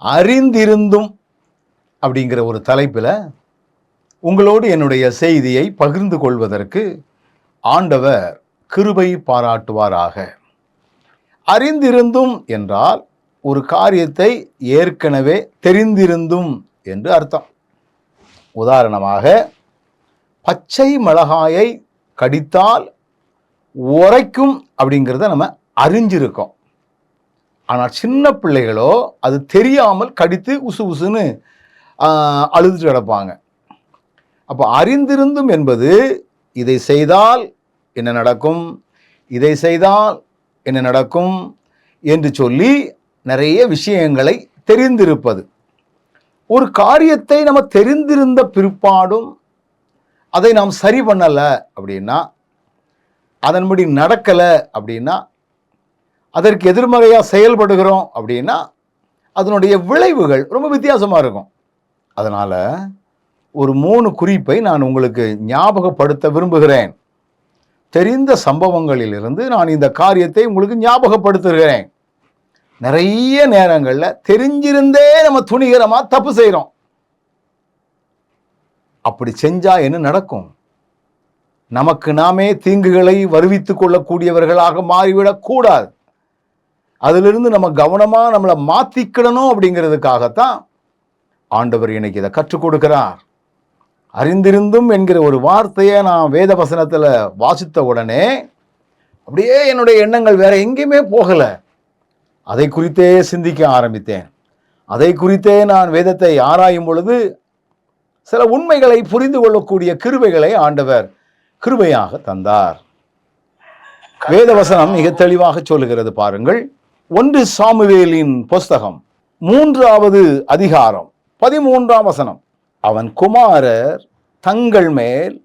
அறிந்திருந்தும் அப்படிங்கிற ஒரு தலைப்பில் உங்களோடு என்னுடைய செய்தியை பகிர்ந்து கொள்வதற்கு ஆண்டவர் கிருபை பாராட்டுவாராக. அறிந்திருந்தும் என்றால் ஒரு காரியத்தை ஏற்கனவே தெரிந்திருந்தும் என்று அர்த்தம். உதாரணமாக, பச்சை மிளகாயை கடித்தால் உரைக்கும் அப்படிங்கிறத நம்ம அறிஞ்சிருக்கோம். ஆனால் சின்ன பிள்ளைகளோ அது தெரியாமல் கடித்து உசு உசுன்னு அழுதுட்டு கிடப்பாங்க. அப்போ அறிந்திருந்தும் என்பது இதை செய்தால் என்ன நடக்கும், இதை செய்தால் என்ன நடக்கும் என்று சொல்லி நிறைய விஷயங்களை தெரிந்திருப்பது. ஒரு காரியத்தை நம்ம தெரிந்திருந்த பிற்பாடும் அதை நாம் சரி பண்ணலை அப்படின்னா, அதன்படி நடக்கலை அப்படின்னா, அதற்கு எதிர்மறையாக செயல்படுகிறோம் அப்படின்னா அதனுடைய விளைவுகள் ரொம்ப வித்தியாசமாக இருக்கும். அதனால் ஒரு 3 குறிப்பை நான் உங்களுக்கு ஞாபகப்படுத்த விரும்புகிறேன். தெரிந்த சம்பவங்களிலிருந்து நான் இந்த காரியத்தை உங்களுக்கு ஞாபகப்படுத்துகிறேன். நிறைய நேரங்களில் தெரிஞ்சிருந்தே நம்ம துணிகரமாக தப்பு செய்கிறோம். அப்படி செஞ்சால் என்ன நடக்கும்? நமக்கு நாமே தீங்குகளை வருவித்துக் கொள்ளக்கூடியவர்களாக மாறிவிடக்கூடாது. அதிலிருந்து நம்ம கவனமாக நம்மளை மாற்றிக்கிடணும் அப்படிங்கிறதுக்காகத்தான் ஆண்டவர் இன்னைக்கு இதை கற்றுக் கொடுக்கிறார். அறிந்திருந்தும் என்கிற ஒரு வார்த்தையை நான் வேத வசனத்தில் வாசித்த உடனே அப்படியே என்னுடைய எண்ணங்கள் வேற எங்கேயுமே போகலை. அதை குறித்தே சிந்திக்க ஆரம்பித்தேன். அதை குறித்தே நான் வேதத்தை ஆராயும் பொழுது சில உண்மைகளை புரிந்து கொள்ளக்கூடிய கிருபைகளை ஆண்டவர் கிருபையாக தந்தார். வேதவசனம் மிக தெளிவாக சொல்லுகிறது பாருங்கள். 1 சாமுவேலின் புஸ்தகம் 3வது அதிகாரம் 13ஆம் வசனம். அவன் குமாரர் தங்கள் மேல்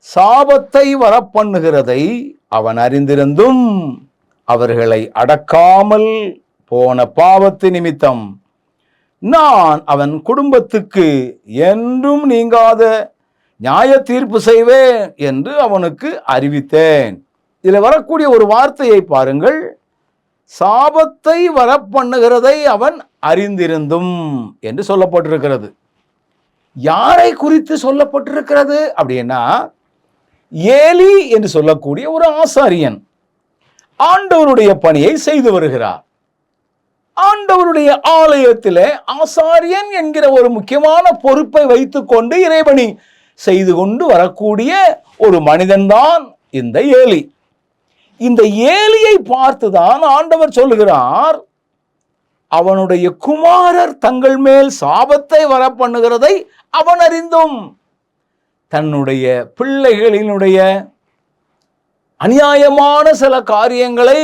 சாபத்தை வரப்பண்ணுகிறதை அவன் அறிந்திருந்தும் அவர்களை அடக்காமல் போன பாவத்து நிமித்தம் நான் அவன் குடும்பத்துக்கு என்றும் நீங்காத நியாய தீர்ப்பு செய்வேன் என்று அவனுக்கு அறிவித்தேன். இதில் வரக்கூடிய ஒரு வார்த்தையை பாருங்கள். சாபத்தை வரப்பண்ணுகிறதை அவன் அறிந்திருந்தும் என்று சொல்லப்பட்டிருக்கிறது. யாரை குறித்து சொல்லப்பட்டிருக்கிறது அப்படின்னா, ஏலி என்று சொல்லக்கூடிய ஒரு ஆசாரியன் ஆண்டவருடைய பணியை செய்து வருகிறார். ஆண்டவருடைய ஆலயத்திலே ஆசாரியன் என்கிற ஒரு முக்கியமான பொறுப்பை வைத்துக்கொண்டு இறைபணி செய்து கொண்டு வரக்கூடிய ஒரு மனிதன்தான் இந்த ஏலி. இந்த ஏலியை பார்த்துதான் ஆண்டவர் சொல்லுகிறார், அவனுடைய குமாரர் தங்கள் மேல் சாபத்தை வரப்பண்ணுகிறதை அவன் அறிந்தும். தன்னுடைய பிள்ளைகளினுடைய அநியாயமான சில காரியங்களை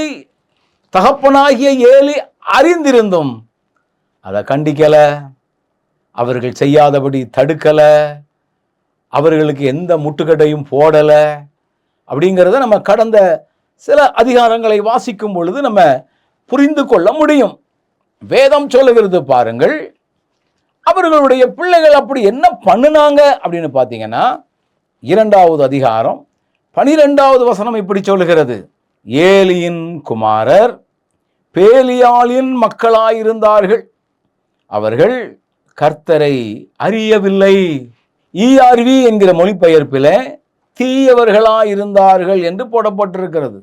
தகப்பனாகிய ஏலி அறிந்திருந்தும் அதை கண்டிக்கல, அவர்கள் செய்யாதபடி தடுக்கல, அவர்களுக்கு எந்த முட்டுக்கட்டையும் போடல. அப்படிங்கிறத நம்ம கடந்த சில அதிகாரங்களை வாசிக்கும் பொழுது நம்ம புரிந்து கொள்ள முடியும். வேதம் சொல்லுகிறது பாருங்கள். அவர்களுடைய பிள்ளைகள் அப்படி என்ன பண்ணுனாங்க அப்படின்னு பார்த்தீங்கன்னா, 2வது அதிகாரம் 12வது வசனம் இப்படி சொல்லுகிறது. ஏலியின் குமாரர் பேலியாளின் மக்களாயிருந்தார்கள், அவர்கள் கர்த்தரை அறியவில்லை. ERV என்கிற மொழிபெயர்ப்பில் தீயவர்களாயிருந்தார்கள் என்று போடப்பட்டிருக்கிறது.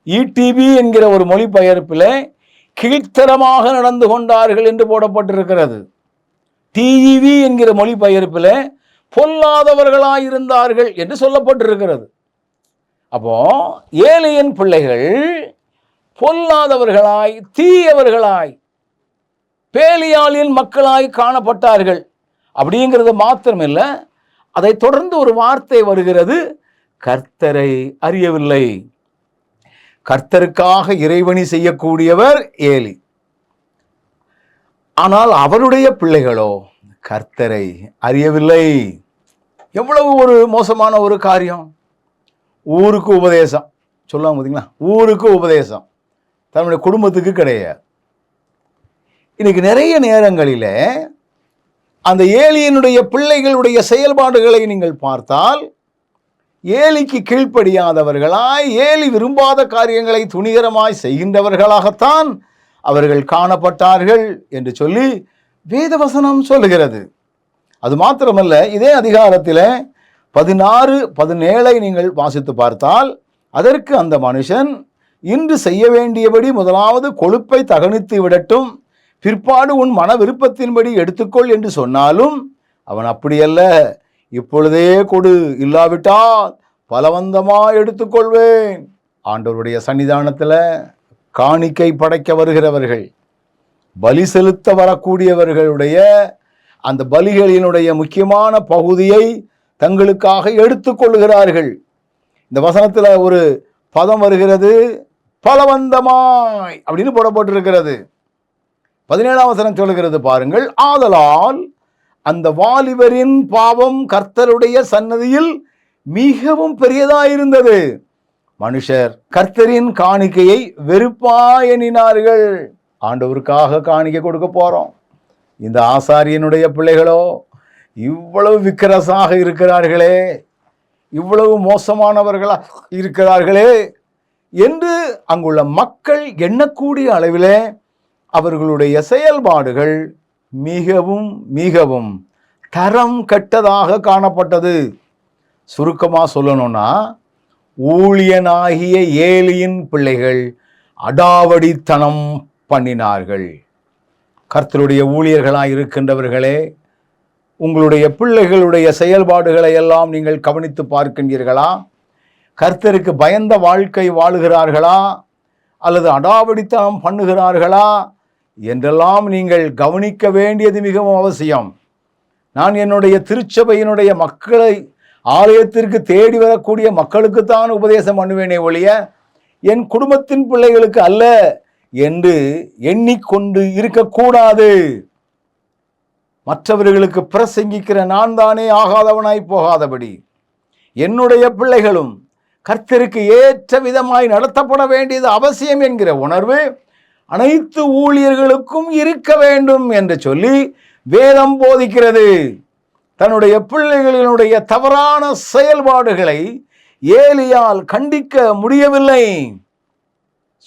ETB என்கிற ஒரு மொழிபெயர்ப்பில் கீழ்த்தரமாக நடந்து கொண்டார்கள் என்று போடப்பட்டிருக்கிறது. TEV என்கிற மொழிபெயர்ப்பில் பொல்லாதவர்களாயிருந்தார்கள் என்று சொல்லப்பட்டிருக்கிறது. அப்போ ஏலியின் பிள்ளைகள் பொல்லாதவர்களாய், தீயவர்களாய், பேலியாளின் மக்களாய் காணப்பட்டார்கள். அப்படிங்கிறது மாத்திரமில்லை, அதை தொடர்ந்து ஒரு வார்த்தை வருகிறது, கர்த்தரை அறியவில்லை. கர்த்தருக்காக இறைவணி செய்யக்கூடியவர் ஏலி. ஆனால் அவருடைய பிள்ளைகளோ கர்த்தரை அறியவில்லை. எவ்வளவு ஒரு மோசமான ஒரு காரியம். ஊருக்கு உபதேசம் சொல்லுவாங்க பார்த்தீங்களா, ஊருக்கு உபதேசம், தன்னுடைய குடும்பத்துக்கு கிடையாது. இன்னைக்கு நிறைய நேரங்களில் அந்த ஏலியினுடைய பிள்ளைகளுடைய செயல்பாடுகளை நீங்கள் பார்த்தால், ஏலிக்கு கீழ்ப்படியாதவர்களாய், ஏலி விரும்பாத காரியங்களை துணிகரமாய் செய்கின்றவர்களாகத்தான் அவர்கள் காணப்பட்டார்கள் என்று சொல்லி வேதவசனம் சொல்லுகிறது. அது மாத்திரமல்ல, இதே அதிகாரத்தில் 16, 17 நீங்கள் வாசித்து பார்த்தால், அதற்கு அந்த மனுஷன் இன்று செய்ய வேண்டியபடி முதலாவது கொழுப்பை தகனித்து விடட்டும், பிற்பாடு உன் மன விருப்பத்தின்படி எடுத்துக்கொள் என்று சொன்னாலும் அவன் அப்படியல்ல, இப்பொழுதே கொடு, இல்லாவிட்டால் பலவந்தமாய் எடுத்துக்கொள்வேன். ஆண்டவருடைய சன்னிதானத்தில் காணிக்கை படைக்க வருகிறவர்கள், பலி செலுத்த வரக்கூடியவர்களுடைய அந்த பலிகளினுடைய முக்கியமான பகுதியை தங்களுக்காக எடுத்துக்கொள்கிறார்கள். இந்த வசனத்தில் ஒரு பதம் வருகிறது, பலவந்தமாய் அப்படின்னு போடப்பட்டிருக்கிறது. 17ஆம் வசனம் சொல்லுகிறது பாருங்கள், ஆதலால் அந்த வாலிபரின் பாவம் கர்த்தருடைய சன்னதியில் மிகவும் பெரியதாயிருந்தது. மனுஷர் கர்த்தரின் காணிக்கையை வெறுப்பாய் எண்ணினார்கள். ஆண்டவருக்காக காணிக்கை கொடுக்க போறோம், இந்த ஆசாரியனுடைய பிள்ளைகளோ இவ்வளவு விக்கிரசாக இருக்கிறார்களே, இவ்வளவு மோசமானவர்களாக இருக்கிறார்களே என்று அங்குள்ள மக்கள் எண்ணக்கூடிய அளவிலே அவர்களுடைய செயல்பாடுகள் மிகவும் மிகவும் தரம் கெட்டதாக காணப்பட்டது. சுருக்கமாக சொல்லணும்னா, ஊழியனாகிய ஏலியின் பிள்ளைகள் அடாவடித்தனம் பண்ணினார்கள். கர்த்தருடைய ஊழியர்களாய் இருக்கின்றவர்களே, உங்களுடைய பிள்ளைகளுடைய செயல்பாடுகளை எல்லாம் நீங்கள் கவனித்து பார்க்கின்றீர்களா? கர்த்தருக்கு பயந்த வாழ்க்கை வாழுகிறார்களா அல்லது அடாவடித்தனம் பண்ணுகிறார்களா என்றெல்லாம் நீங்கள் கவனிக்க வேண்டியது மிகவும் அவசியம். நான் என்னுடைய திருச்சபையினுடைய மக்களை ஆலயத்திற்கு தேடி வரக்கூடிய மக்களுக்குத்தான் உபதேசம் பண்ணுவேனே ஒழிய என் குடும்பத்தின் பிள்ளைகளுக்கு அல்ல என்று எண்ணிக்கொண்டு இருக்கக்கூடாது. மற்றவர்களுக்கு பிரசங்கிக்கிற நான் தானே ஆகாதவனாய் போகாதபடி என்னுடைய பிள்ளைகளும் கர்த்தருக்கு ஏற்ற விதமாய் நடத்தப்பட வேண்டியது அவசியம் என்கிற உணர்வு அனைத்து ஊழியர்களுக்கும் இருக்க வேண்டும் என்று சொல்லி வேதம் போதிக்கிறது. தன்னுடைய பிள்ளைகளினுடைய தவறான செயல்பாடுகளை ஏலியால் கண்டிக்க முடியவில்லை,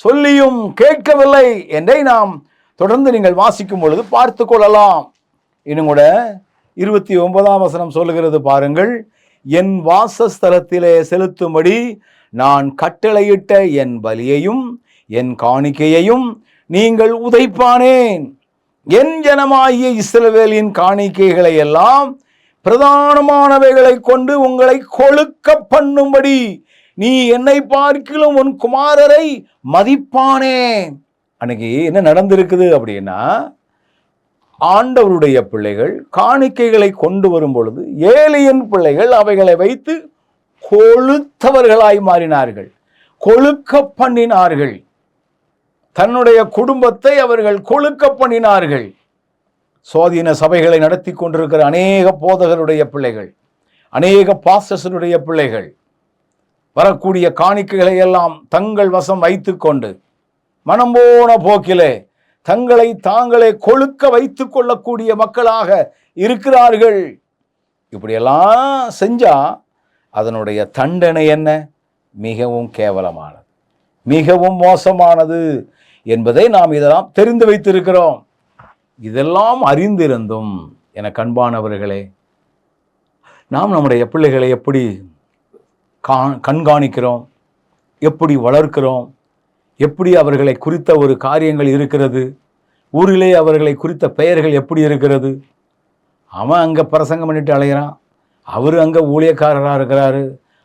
சொல்லியும் கேட்கவில்லை என்றை நாம் தொடர்ந்து நீங்கள் வாசிக்கும் பொழுது பார்த்து கொள்ளலாம். இன்னும் கூட 29ஆம் வசனம் சொல்லுகிறது பாருங்கள், என் வாசஸ்தலத்திலே செலுத்தும்படி நான் கட்டளையிட்ட என் பலியையும் என் காணிக்கையையும் நீங்கள் உதைப்பானேன். என் ஜனமாகிய இஸ்ரவேலின் காணிக்கைகளை எல்லாம் பிரதானமானவைகளை கொண்டு உங்களை கொழுக்க பண்ணும்படி நீ என்னை பார்க்கிலும் உன் குமாரரை மதிப்பானே. அன்னைக்கு என்ன நடந்திருக்குது அப்படின்னா, ஆண்டவருடைய பிள்ளைகள் காணிக்கைகளை கொண்டு வரும் பொழுது ஏலியின் பிள்ளைகள் அவைகளை வைத்து கொழுத்தவர்களாய் மாறினார்கள், கொழுக்க பண்ணினார்கள். தன்னுடைய குடும்பத்தை அவர்கள் கொழுக்க பண்ணினார்கள். சுவாதீன சபைகளை நடத்தி கொண்டிருக்கிற அநேக போதகருடைய பிள்ளைகள், அநேக பாஸ்டர்ஸுடைய பிள்ளைகள் வரக்கூடிய காணிக்கைகளை எல்லாம் தங்கள் வசம் வைத்து கொண்டு மனம் போன போக்கிலே தங்களை தாங்களே கொழுக்க வைத்து கொள்ளக்கூடிய மக்களாக இருக்கிறார்கள். இப்படியெல்லாம் செஞ்சா அதனுடைய தண்டனை என்ன? மிகவும் கேவலமானது, மிகவும் மோசமானது என்பதை நாம் இதெல்லாம் தெரிந்து வைத்திருக்கிறோம். இதெல்லாம் அறிந்திருந்தும் என கண்பானவர்களே, நாம் நம்முடைய பிள்ளைகளை எப்படி கண்காணிக்கிறோம், எப்படி வளர்க்கிறோம், எப்படி அவர்களை குறித்த ஒரு காரியங்கள் இருக்கிறது, ஊரிலே அவர்களை குறித்த பெயர்கள் எப்படி இருக்கிறது? அவன் அங்கே பிரசங்கம் பண்ணிட்டு அலைகிறான், அவர் அங்கே ஊழியக்காரராக இருக்கிறாரு,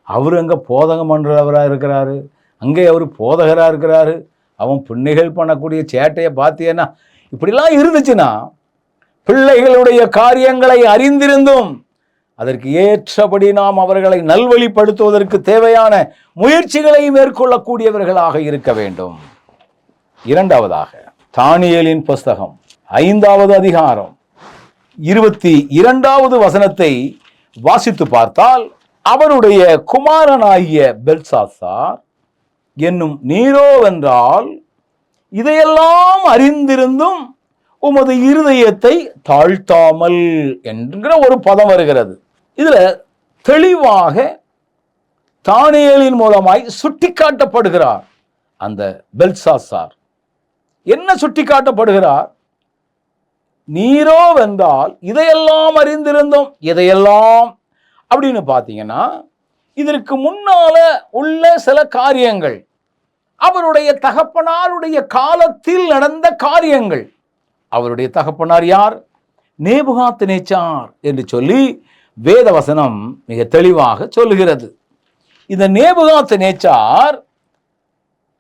அவர் அங்கே போதகம் பண்ணுறவராக இருக்கிறாரு, அங்கே அவர் போதகராக இருக்கிறாரு, அவன் பிள்ளைகள் பண்ணக்கூடிய சேட்டையை பார்த்தீங்கன்னா இப்படிலாம் இருந்துச்சுன்னா, பிள்ளைகளுடைய காரியங்களை அறிந்திருந்தும் அதற்கு ஏற்றபடி நாம் அவர்களை நல்வழிப்படுத்துவதற்கு தேவையான முயற்சிகளை மேற்கொள்ளக்கூடியவர்களாக இருக்க வேண்டும். இரண்டாவதாக, தானியேலின் புஸ்தகம் 5வது அதிகாரம் 22வது வசனத்தை வாசித்து பார்த்தால், அவருடைய குமாரனாகிய பெல்சாசார் என்னும் நீரோவென்றால் இதையெல்லாம் அறிந்திருந்தும் உமது இருதயத்தை தாழ்த்தாமல் என்கிற ஒரு பதம் வருகிறது. இதுல தெளிவாக தானியேலின் மூலமாய் சுட்டிக்காட்டப்படுகிறார் அந்த பெல்சாசார். என்ன சுட்டி காட்டப்படுகிறார்? நீரோ வென்றால் இதையெல்லாம் அறிந்திருந்தோம். இதையெல்லாம் அப்படின்னு பார்த்தீங்கன்னா, இதற்கு முன்னால உள்ள சில காரியங்கள், அவருடைய தகப்பனாருடைய காலத்தில் நடந்த காரியங்கள். அவருடைய தகப்பனார் யார்? நேபுகாத்நேச்சார் என்று சொல்லி வேதவசனம் மிக தெளிவாக சொல்லுகிறது. இந்த நேபுகாத்நேச்சார்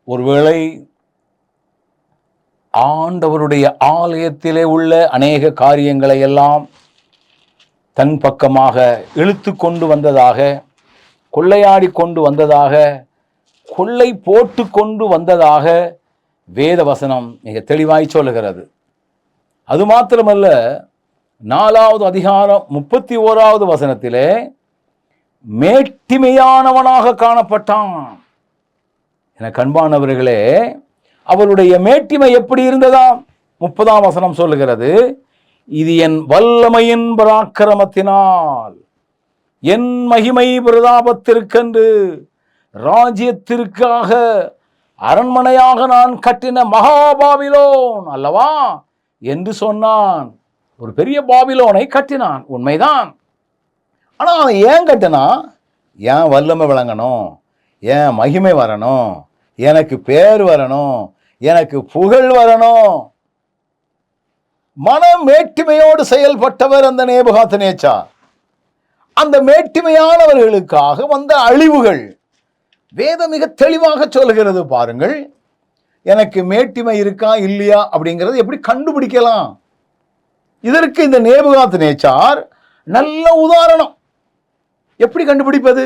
ஒருவேளை ஆண்டவருடைய ஆலயத்திலே உள்ள அநேக காரியங்களை எல்லாம் தன் பக்கமாக இழுத்து கொண்டு வந்ததாக, கொள்ளையாடி கொண்டு வந்ததாக, கொள்ளை போட்டு கொண்டு வந்ததாக வேதவசனம் மிக தெளிவாய் சொல்லுகிறது. அது மாத்திரமல்ல, 4வது அதிகாரம் 31வது வசனத்திலே மேட்டிமையானவனாக காணப்பட்டான். என கண்பானவர்களே, அவருடைய மேட்டிமை எப்படி இருந்ததாம்? 30ஆம் வசனம் சொல்லுகிறது, இது என் வல்லமையின் பராக்கிரமத்தினால், என் மகிமை பிரதாபத்திற்கென்று, ராஜ்யத்திற்காக அரண்மனையாக நான் கட்டின மகாபாபிலோன் அல்லவா என்று சொன்னான். ஒரு பெரிய பாபிலோனை கட்டினான், உண்மைதான். ஆனால் அவன் ஏன் கட்டினா? ஏன் வல்லமை விளங்கணும், ஏன் மகிமை வரணும், எனக்கு பேர் வரணும், எனக்கு புகழ் வரணும். மன மேட்டிமையோடு செயல்பட்டவர் அந்த நேபுகாத்நேச்சார். அந்த மேட்டிமையானவர்களுக்காக வந்த அழிவுகள் வேதம் மிக தெளிவாக சொல்கிறது. பாருங்கள், எனக்கு மேட்டிமை இருக்கா இல்லையா அப்படிங்கிறது எப்படி கண்டுபிடிக்கலாம்? இதற்கு இந்த நேபுகாத்நேச்சார் நல்ல உதாரணம். எப்படி கண்டுபிடிப்பது?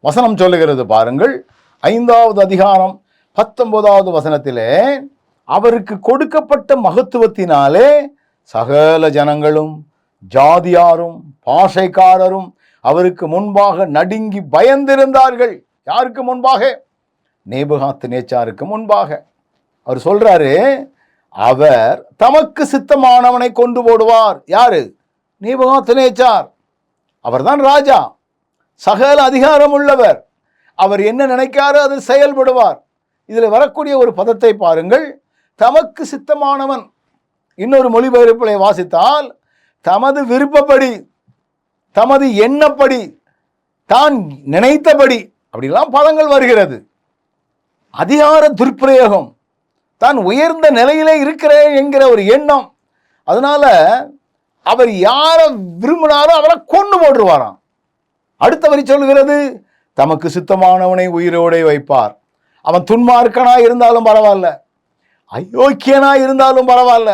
வசனம் சொல்லுகிறது பாருங்கள், 5வது அதிகாரம் 19வது வசனத்திலே, அவருக்கு கொடுக்கப்பட்ட மகத்துவத்தினாலே சகல ஜனங்களும் ஜாதியாரும் பாஷைக்காரரும் அவருக்கு முன்பாக நடுங்கி பயந்திருந்தார்கள். யாருக்கு முன்பாக? நேபுகாத்நேச்சாருக்கு முன்பாக. அவர் சொல்றாரு, அவர் தமக்கு சித்தமானவனை கொண்டு போடுவார். யாரு? நேபுகாத்நேச்சார். அவர்தான் ராஜா, சகல அதிகாரம் உள்ளவர். அவர் என்ன நினைக்காரோ அது செயல்படுவார். இதில் வரக்கூடிய ஒரு பதத்தை பாருங்கள், தமக்கு சித்தமானவன். இன்னொரு மொழிபெயர்ப்பிலை வாசித்தால், தமது விருப்பப்படி, தமது எண்ணப்படி, தான் நினைத்தபடி, அப்படிலாம் பதங்கள் வருகிறது. அதிகார துர்ப்பிரயோகம், தான் உயர்ந்த நிலையிலே இருக்கிறேன் என்கிற ஒரு எண்ணம். அதனால அவர் யாரை விரும்பினாரோ அவரை கொண்டு போட்டுருவாராம். அடுத்த வரி சொல்கிறது, தமக்கு சித்தமானவனை உயிரோடே வைப்பார். அவன் துன்மார்க்கனாய் இருந்தாலும் பரவாயில்ல, அயோக்கியனாய் இருந்தாலும் பரவாயில்ல,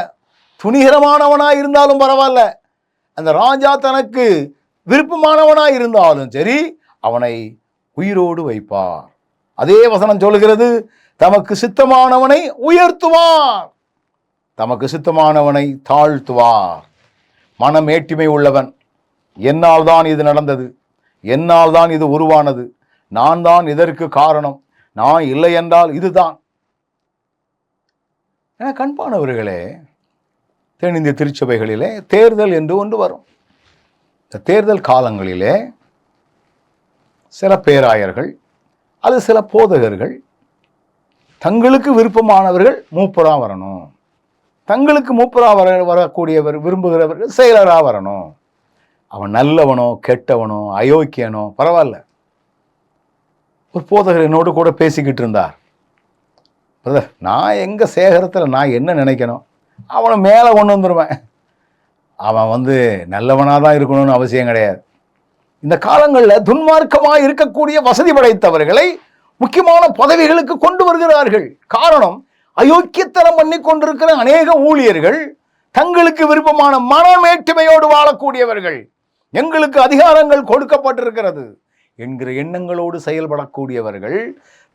துணிகரமானவனாய் இருந்தாலும் பரவாயில்ல, அந்த ராஜா தனக்கு விருப்பமானவனாய் இருந்தாலும் சரி, அவனை உயிரோடு வைப்பார். அதே வசனம் சொல்லுகிறது, தமக்கு சித்தமானவனை உயர்த்துவார், தமக்கு சித்தமானவனை தாழ்த்துவார். மனமேட்டிமை உள்ளவன், என்னால் தான் இது நடந்தது, என்னால் தான் இது உருவானது, நான் தான் இதற்கு காரணம், நான் இல்லை என்றால் இதுதான். என கண்பானவர்களே, தென்னிந்திய திருச்சபைகளிலே தேர்தல் என்று ஒன்று வரும். இந்த தேர்தல் காலங்களிலே சில பேராயர்கள் அது சில போதகர்கள் தங்களுக்கு விருப்பமானவர்கள் மூப்பராக வரணும், தங்களுக்கு மூப்பராக வரக்கூடியவர் விரும்புகிறவர்கள் செயலராக வரணும். அவன் நல்லவனோ கெட்டவனோ அயோக்கியனோ பரவாயில்ல. ஒரு போதகர் என்னோடு கூட பேசிக்கிட்டு இருந்தார். பிரதர், நான் எங்கள் சேகரத்தில் நான் என்ன நினைக்கணும், அவனை மேலே கொண்டு வந்துடுவேன். அவன் நல்லவனாக தான் இருக்கணும்னு அவசியம் கிடையாது. இந்த காலங்களில் துன்மார்க்கமாக இருக்கக்கூடிய வசதி படைத்தவர்களை முக்கியமான பதவிகளுக்கு கொண்டு வருகிறார்கள். காரணம், அயோக்கியத்தனம் பண்ணி கொண்டிருக்கிற அநேக ஊழியர்கள் தங்களுக்கு விருப்பமான மனமேட்டுமையோடு வாழக்கூடியவர்கள், எங்களுக்கு அதிகாரங்கள் கொடுக்கப்பட்டிருக்கிறது என்கிற எண்ணங்களோடு செயல்படக்கூடியவர்கள்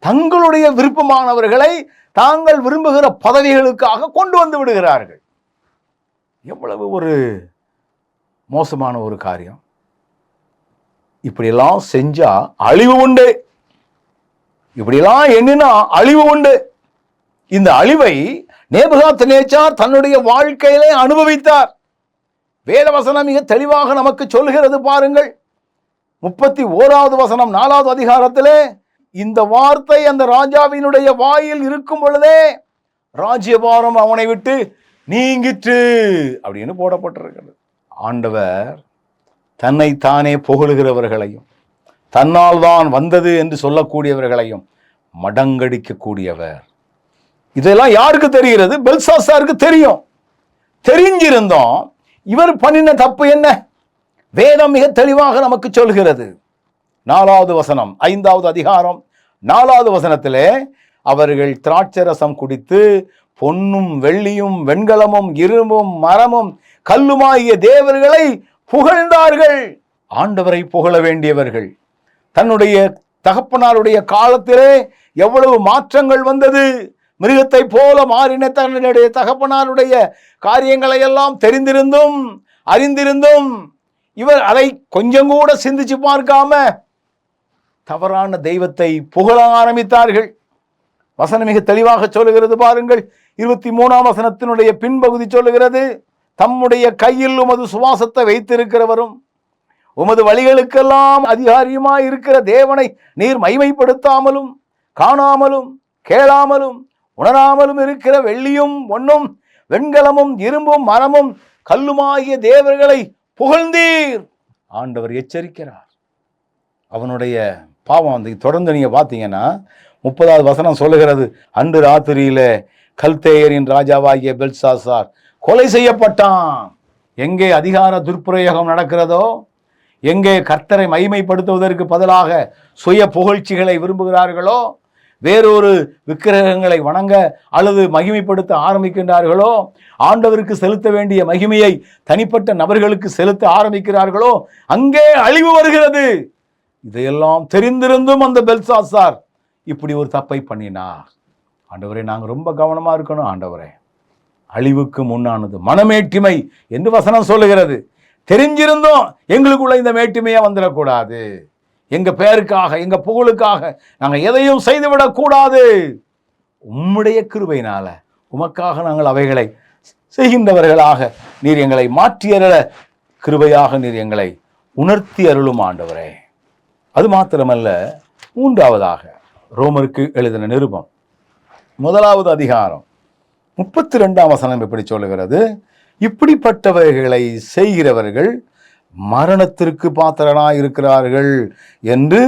தங்களுடைய விருப்பமானவர்களை தாங்கள் விரும்புகிற பதவிகளுக்காக கொண்டு வந்து விடுகிறார்கள். எவ்வளவு ஒரு மோசமான ஒரு காரியம்! இப்படியெல்லாம் செஞ்சா அழிவு உண்டு, இப்படியெல்லாம் எண்ணினா அழிவு உண்டு. இந்த அழிவை நேபுகாத்நேச்சார் தன்னுடைய வாழ்க்கையிலே அனுபவித்தார். வேதவசனம் மிக தெளிவாக நமக்கு சொல்கிறது பாருங்கள். 31வது வசனம் 4வது அதிகாரத்திலே, இந்த வார்த்தை அந்த ராஜாவினுடைய வாயில் இருக்கும் பொழுதே ராஜ்யபாரம் அவனை விட்டு நீங்கிற்று அப்படின்னு போடப்பட்டிருக்கிறது. ஆண்டவர் தன்னைத்தானே புகழுகிறவர்களையும் தன்னால் தான் வந்தது என்று சொல்லக்கூடியவர்களையும் மடங்கடிக்கக்கூடியவர். இதெல்லாம் யாருக்கு தெரிகிறது? பெல்சாசாருக்கு தெரியும். தெரிஞ்சிருந்தோம் இவர் பண்ணின தப்பு என்ன? வேதம் மிக தெளிவாக நமக்கு சொல்கிறது. 4வது வசனம், 5வது அதிகாரம் 4வது வசனத்திலே, அவர்கள் திராட்சரசம் குடித்து பொன்னும் வெள்ளியும் வெண்கலமும் இரும்பும் மரமும் கல்லுமாகிய தேவர்களை புகழ்ந்தார்கள். ஆண்டவரை புகழ வேண்டியவர்கள். தன்னுடைய தகப்பனாருடைய காலத்திலே எவ்வளவு மாற்றங்கள் வந்தது. மிருகத்தை போல மாறின தன்னுடைய தகப்பனாருடைய காரியங்களை எல்லாம் தெரிந்திருந்தும் அறிந்திருந்தும் இவர் அதை கொஞ்சம் கூட சிந்திச்சு பார்க்காம தவறான தெய்வத்தை புகழ ஆரம்பித்தார்கள். வசனம் மிக தெளிவாக சொல்லுகிறது பாருங்கள். 23ஆம் வசனத்தினுடைய பின்பகுதி சொல்லுகிறது, தம்முடைய கையில் உமது சுவாசத்தை வைத்திருக்கிறவரும் உமது வழிகளுக்கெல்லாம் அதிகாரியுமாய் இருக்கிற தேவனை நீர் மைமைப்படுத்தாமலும் காணாமலும் கேளாமலும் உணராமலும் இருக்கிற வெள்ளியும் பொன்னும் வெண்கலமும் இரும்பும் மரமும் கல்லுமாகிய தேவர்களை புகழ்ந்தீர். ஆண்டவர் எச்சரிக்கிறார். அவனுடைய பாவம் அந்த தொடர்ந்து நீங்க பார்த்தீங்கன்னா 30வது வசனம் சொல்லுகிறது, அன்று ராத்திரியில கல்தேயரின் ராஜாவாகிய பெல்சாசார் கொலை செய்யப்பட்டான். எங்கே அதிகார துர்ப்பிரயோகம் நடக்கிறதோ, எங்கே கர்த்தரை மகிமைப்படுத்துவதற்கு பதிலாக சுய புகழ்ச்சிகளை விரும்புகிறார்களோ, வேறொரு விக்கிரகங்களை வணங்க அல்லது மகிமைப்படுத்த ஆரம்பிக்கின்றார்களோ, ஆண்டவருக்கு செலுத்த வேண்டிய மகிமையை தனிப்பட்ட நபர்களுக்கு செலுத்த ஆரம்பிக்கிறார்களோ, அங்கே அழிவு வருகிறது. இதையெல்லாம் தெரிந்திருந்தும் அந்த பெல்சாசார் இப்படி ஒரு தப்பை பண்ணினார். ஆண்டவரே, நாங்கள் ரொம்ப கவனமா இருக்கணும். ஆண்டவரே, அழிவுக்கு முன்னானது மனமேட்டிமை என்று வசனம் சொல்லுகிறது. தெரிஞ்சிருந்தோம் எங்களுக்குள்ள இந்த மேட்டிமையா வந்துடக்கூடாது. எங்க பெயருக்காக எங்க புகழுக்காக நாங்கள் எதையும் செய்துவிடக்கூடாது. உம்முடைய கிருபையினால உமக்காக நாங்கள் அவைகளை செய்கின்றவர்களாக நீர் எங்களை மாற்றியருள கிருபையாக நீர் எங்களை உணர்த்தி அருளும் ஆண்டவரே. அது மாத்திரமல்ல, 3வதாக ரோமருக்கு எழுதின நிருபம் 1வது அதிகாரம் 32ஆம் வசனம் எப்படி சொல்லுகிறது, இப்படிப்பட்டவைகளை செய்கிறவர்கள் மரணத்திற்கு பாத்திரனாய் இருக்கிறார்கள் என்று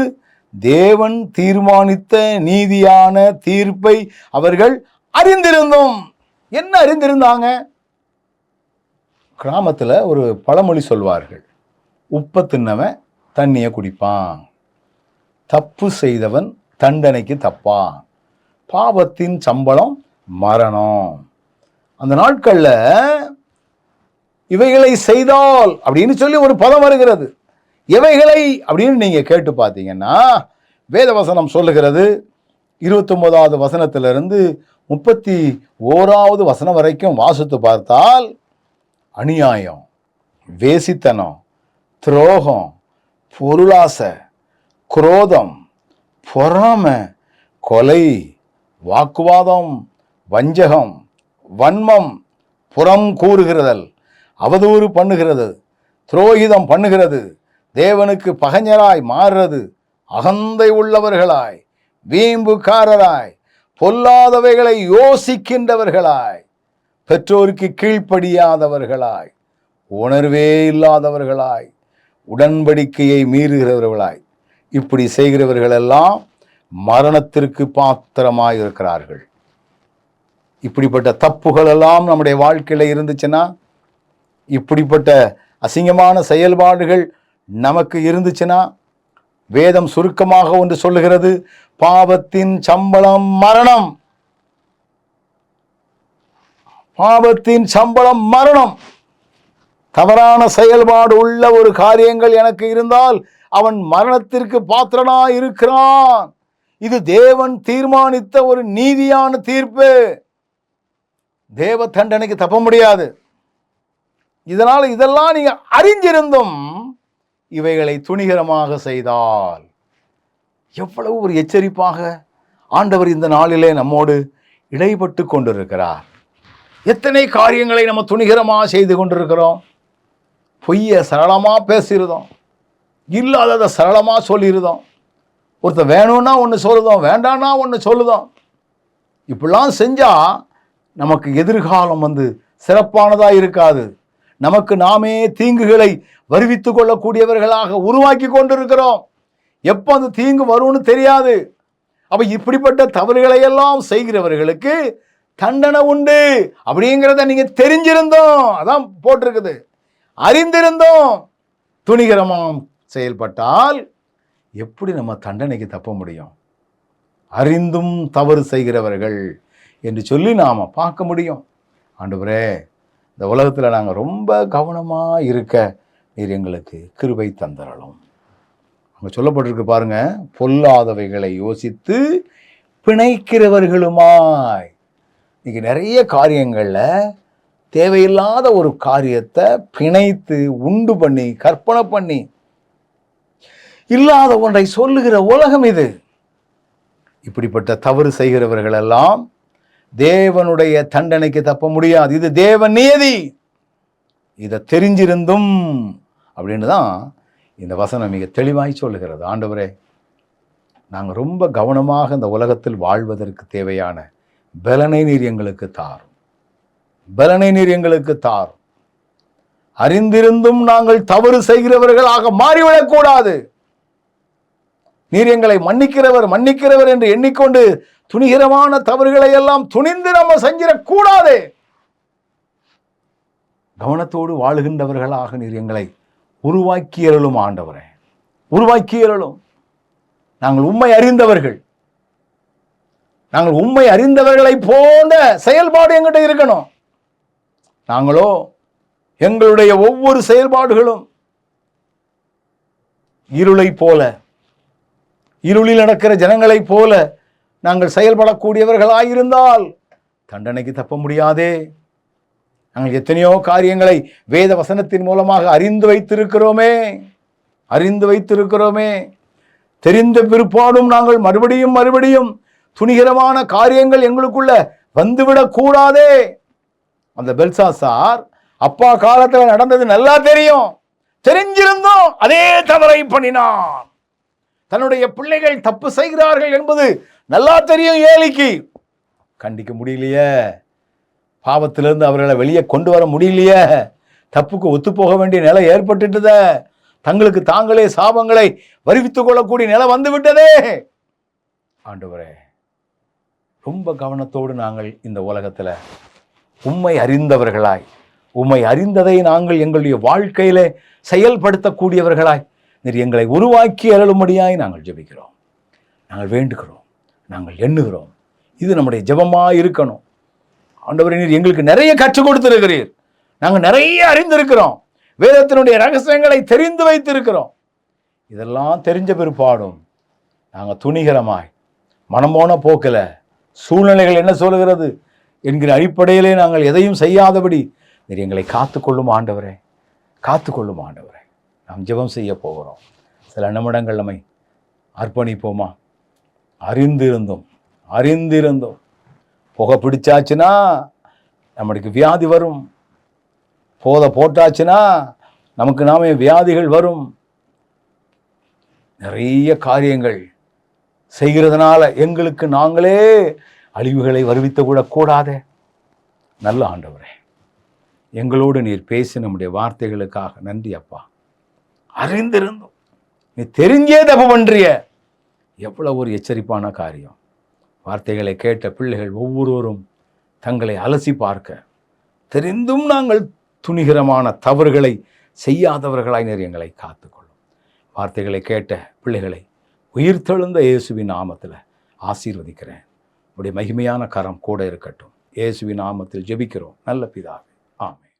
தேவன் தீர்மானித்த நீதியான தீர்ப்பை அவர்கள் அறிந்திருந்தோம். என்ன அறிந்திருந்தாங்க? கிராமத்தில் ஒரு பழமொழி சொல்வார்கள், உப்பை தின்னவன் தண்ணியை குடிப்பான், தப்பு செய்தவன் தண்டனைக்கு தப்பான், பாவத்தின் சம்பளம் மரணம். அந்த நாட்கள்ல இவைகளை செய்தால் அப்படின்னு சொல்லி ஒரு பதம் வருகிறது. இவைகளை அப்படின்னு நீங்க கேட்டு பார்த்தீங்கன்னா, வேதவசனம் சொல்லுகிறது 29வது வசனத்திலிருந்து 31வது வசனம் வரைக்கும் வாசித்து பார்த்தால், அநியாயம், வேசித்தனம், துரோகம், பொருளாசை, குரோதம், பொறாமை, கொலை, வாக்குவாதம், வஞ்சகம், வன்மம், புறம் கூறுகிறதல், அவதூறு பண்ணுகிறது, துரோகிதம் பண்ணுகிறது, தேவனுக்கு பகைஞராய் மாறுறது, அகந்தை உள்ளவர்களாய், வீம்புக்காரராய், பொல்லாதவைகளை யோசிக்கின்றவர்களாய், பெற்றோருக்கு கீழ்ப்படியாதவர்களாய், உணர்வே இல்லாதவர்களாய், உடன்படிக்கையை மீறுகிறவர்களாய், இப்படி செய்கிறவர்களெல்லாம் மரணத்திற்கு பாத்திரமாய் இருக்கிறார்கள். இப்படிப்பட்ட தப்புகள் எல்லாம் நம்முடைய வாழ்க்கையில இருந்துச்சுன்னா, இப்படிப்பட்ட அசிங்கமான செயல்பாடுகள் நமக்கு இருந்துச்சுன்னா, வேதம் சுருக்கமாக ஒன்று சொல்லுகிறது, பாவத்தின் சம்பளம் மரணம். பாவத்தின் சம்பளம் மரணம். தவறான செயல்பாடு உள்ள ஒரு காரியங்கள் எனக்கு இருந்தால் அவன் மரணத்திற்கு பாத்திரனாய் இருக்கிறான். இது தேவன் தீர்மானித்த ஒரு நீதியான தீர்ப்பு. தேவ தண்டனைக்கு தப்ப முடியாது. இதனால இதெல்லாம் நீங்க அறிஞ்சிருந்தும் இவைகளை துணிகரமாக செய்தால் எவ்வளவு ஒரு எச்சரிப்பாக ஆண்டவர் இந்த நாளிலே நம்மோடு இடைப்பட்டு கொண்டிருக்கிறார். எத்தனை காரியங்களை நம்ம துணிகரமாக செய்து கொண்டிருக்கிறோம். பொய்யை சரளமாக பேசியிருந்தோம், இல்லாததை சரளமாக சொல்லியிருந்தோம், ஒருத்தர் வேணும்னா ஒன்று சொல்லுதோம், வேண்டான்னா ஒன்று சொல்லுதோம். இப்படிலாம் செஞ்சால் நமக்கு எதிர்காலம் சிறப்பானதாக இருக்காது. நமக்கு நாமே தீங்குகளை வருவித்து கொள்ளக்கூடியவர்களாக உருவாக்கி கொண்டிருக்கிறோம். எப்போ அந்த தீங்கு வரும்னு தெரியாது. அப்ப இப்படிப்பட்ட தவறுகளை எல்லாம் செய்கிறவர்களுக்கு தண்டனை உண்டு அப்படிங்கிறத நீங்க தெரிஞ்சிருந்தோம், அதான் போட்டிருக்குது. அறிந்திருந்தோம் துணிகரமாக செயல்பட்டால் எப்படி நம்ம தண்டனைக்கு தப்ப முடியும்? அறிந்தும் தவறு செய்கிறவர்கள் என்று சொல்லி நாம் பார்க்க முடியும். ஆண்டவரே, இந்த உலகத்தில் நாங்கள் ரொம்ப கவனமாக இருக்க நீர் எங்களுக்கு கிருபை தந்தரலும். அங்கே சொல்லப்பட்டிருக்கு பாருங்க, பொல்லாதவைகளை யோசித்து பிணைக்கிறவர்களுமாய். இன்னைக்கு நிறைய காரியங்களில் தேவையில்லாத ஒரு காரியத்தை பிணைத்து உண்டு பண்ணி கற்பனை பண்ணி இல்லாத ஒன்றை சொல்லுகிற உலகம் இது. இப்படிப்பட்ட தவறு செய்கிறவர்கள் எல்லாம் தேவனுடைய தண்டனைக்கு தப்ப முடியாது. இது தேவ நியதி. இதை தெரிஞ்சிருந்தும் அப்படின்னு தான் இந்த வசனம் மிக தெளிவாய் சொல்லுகிறது. ஆண்டவரே, நாங்கள் ரொம்ப கவனமாக இந்த உலகத்தில் வாழ்வதற்கு தேவையான பலனை நீர் எங்களுக்கு தாரும். பலனை நீர் எங்களுக்கு தாரும். அறிந்திருந்தும் நாங்கள் தவறு செய்கிறவர்களாக மாறிவிடக்கூடாது. நீர் எங்களை மன்னிக்கிறவர் என்று எண்ணிக்கொண்டு துணிகரமான தவறுகளை எல்லாம் துணிந்து நம்ம செஞ்சிடக்கூடாது. கவனத்தோடு வாழுகின்றவர்களாக நீர் எங்களை உருவாக்கியருளும் ஆண்டவரே, உருவாக்கியருளும். நாங்கள் உம்மை அறிந்தவர்கள். நாங்கள் உம்மை அறிந்தவர்களை போன்ற செயல்பாடு எங்கிட்ட இருக்கணும். நாங்களோ எங்களுடைய ஒவ்வொரு செயல்பாடுகளும் இருளை போல, இருளில் நடக்கிற ஜனங்களைப் போல நாங்கள் செயல்படக்கூடியவர்களாயிருந்தால் தண்டனைக்கு தப்ப முடியாதே. நாங்கள் எத்தனையோ காரியங்களை வேத வசனத்தின் மூலமாக அறிந்து வைத்திருக்கிறோமே. தெரிந்த பிற்பாடும் நாங்கள் மறுபடியும் துணிகரமான காரியங்கள் எங்களுக்குள்ள வந்துவிடக் கூடாதே. அந்த பெல்சாசார் அப்பா காலத்தில் நடந்தது நல்லா தெரிஞ்சிருந்தோம் அதே தவறை பண்ணினான். தன்னுடைய பிள்ளைகள் தப்பு செய்கிறார்கள் என்பது நல்லா தெரியும். ஏலிக்கு கண்டிக்க முடியலையே, பாவத்திலிருந்து அவர்களை வெளியே கொண்டு வர முடியலையே, தப்புக்கு ஒத்துப்போக வேண்டிய நிலை ஏற்பட்டுட்டத, தங்களுக்கு தாங்களே சாபங்களை வருவித்துக் கொள்ளக்கூடிய நிலை வந்து விட்டதே. ஆண்டவரே, ரொம்ப கவனத்தோடு நாங்கள் இந்த உலகத்தில் உம்மை அறிந்தவர்களாய், உம்மை அறிந்ததை நாங்கள் எங்களுடைய வாழ்க்கையில செயல்படுத்தக்கூடியவர்களாய் நீர் எங்களை உருவாக்கி அருளும்படியாய் நாங்கள் ஜெபிக்கிறோம், நாங்கள் வேண்டுகிறோம், நாங்கள் எண்ணுகிறோம். இது நம்முடைய ஜெபமாக இருக்கணும். ஆண்டவரே, நீர் எங்களுக்கு நிறைய கற்றுக் கொடுத்திருக்கிறீர். நாங்கள் நிறைய அறிந்திருக்கிறோம். வேதத்தினுடைய ரகசியங்களை தெரிந்து வைத்திருக்கிறோம். இதெல்லாம் தெரிஞ்ச பிற்பாடும் நாங்கள் துணிகரமாய் மனமோன போக்கில் சூழ்நிலைகள் என்ன சொல்லுகிறது என்கிற அடிப்படையிலே நாங்கள் எதையும் செய்யாதபடி நீர் எங்களை காத்துக்கொள்ளும் ஆண்டவரே, காத்துக்கொள்ளும் ஆண்டவரே. நாம் ஜெபம் செய்ய போகிறோம். சில நிமிடங்கள் நம்மை அர்ப்பணிப்போமா? அறிந்திருந்தோம் புகை பிடிச்சாச்சுன்னா நம்மளுக்கு வியாதி வரும். போதை போட்டாச்சுன்னா நமக்கு நாமே வியாதிகள் வரும். நிறைய காரியங்கள் செய்கிறதுனால எங்களுக்கு நாங்களே அழிவுகளை வருவித்து விடக்கூடாதே. நல்ல ஆண்டவரே, எங்களோடு நீர் பேசி நம்முடைய வார்த்தைகளுக்காக நன்றி அப்பா. அறிந்திருந்தோம், நீ தெரிஞ்சே தப்பு பண்றிய, எவ்வளவு ஒரு எச்சரிப்பான காரியம். வார்த்தைகளை கேட்ட பிள்ளைகள் ஒவ்வொருவரும் தங்களை அலசி பார்க்க, தெரிந்தும் நாங்கள் துணிகரமான தவறுகளை செய்யாதவர்களாய் நீர் எங்களை காத்துக்கொள்ளும். வார்த்தைகளை கேட்ட பிள்ளைகளை உயிர்த்தெழுந்த இயேசுவின் நாமத்தில் ஆசீர்வதிக்கிறேன். உடைய மகிமையான கரம் கூட இருக்கட்டும். இயேசுவின் நாமத்தில் ஜெபிக்கிறோம் நல்ல பிதாவே, ஆமென்.